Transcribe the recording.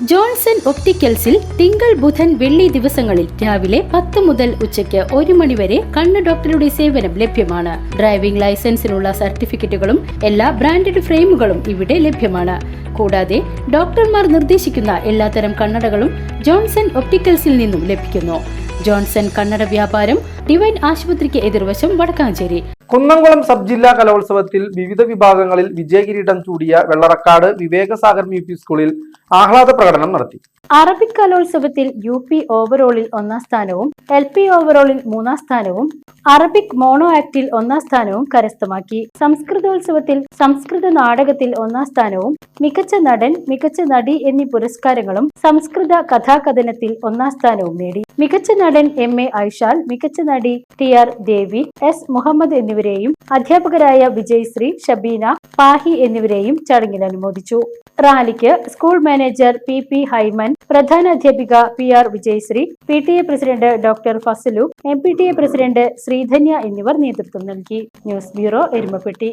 Johnson ഒപ്റ്റിക്കൽസിൽ തിങ്കൾ ബുധൻ വെള്ളി ദിവസങ്ങളിൽ രാവിലെ 10 മുതൽ ഉച്ചയ്ക്ക് 1 മണി വരെ കണ്ണ് ഡോക്ടറുടെ സേവനം ലഭ്യമാണ്. ഡ്രൈവിംഗ് ലൈസൻസിനുള്ള സർട്ടിഫിക്കറ്റുകളും എല്ലാ ബ്രാൻഡഡ് ഫ്രെയിമുകളും ഇവിടെ ലഭ്യമാണ്. കൂടാതെ ഡോക്ടർമാർ നിർദ്ദേശിക്കുന്ന എല്ലാത്തരം കണ്ണടകളും ജോൺസൺ ഒപ്റ്റിക്കൽസിൽ നിന്നും ലഭിക്കുന്നു. ജോൺസൺ കണ്ണട വ്യാപാരം ഡിവൈൻ ആശുപത്രിക്ക് എതിർവശം വടക്കാഞ്ചേരി. കുന്നംകുളം സബ് ജില്ലാ കലോത്സവത്തിൽ വിവിധ വിഭാഗങ്ങളിൽ വിജയകിരീടം ചൂടിയ വെള്ളറക്കാട് വിവേകസാഗർ യു.പി. സ്കൂളിൽ ആഹ്ലാദ പ്രകടനം നടത്തി. അറബിക് കലോത്സവത്തിൽ UP ഓവറോളിൽ 1ാം സ്ഥാനവും LP ഓവറോളിൽ 3ാം സ്ഥാനവും അറബിക് മോണോ ആക്ടിൽ 1ാം സ്ഥാനവും കരസ്ഥമാക്കി. സംസ്കൃതോത്സവത്തിൽ സംസ്കൃത നാടകത്തിൽ 1ാം സ്ഥാനവും മികച്ച നടൻ, മികച്ച നടി എന്നീ പുരസ്കാരങ്ങളും സംസ്കൃത കഥാകഥനത്തിൽ 1ാം സ്ഥാനവും നേടി. മികച്ച നടൻ MA ഐഷാൽ, മികച്ച നടി TR ദേവി, S മുഹമ്മദ് എന്നിവരെയും അധ്യാപകരായ വിജയശ്രീ, ഷബീന, പാഹി എന്നിവരെയും ചടങ്ങിൽ അനുമോദിച്ചു. റാലിക്ക് സ്കൂൾ മാനേജർ PP ഹൈമൻ, പ്രധാനാധ്യാപിക PR Vijayasree, PTA president doctor Fasalu, MPTA president Sreedhanya എന്നിവർ നേതൃത്വം നൽകി. News bureau, Erumapetty.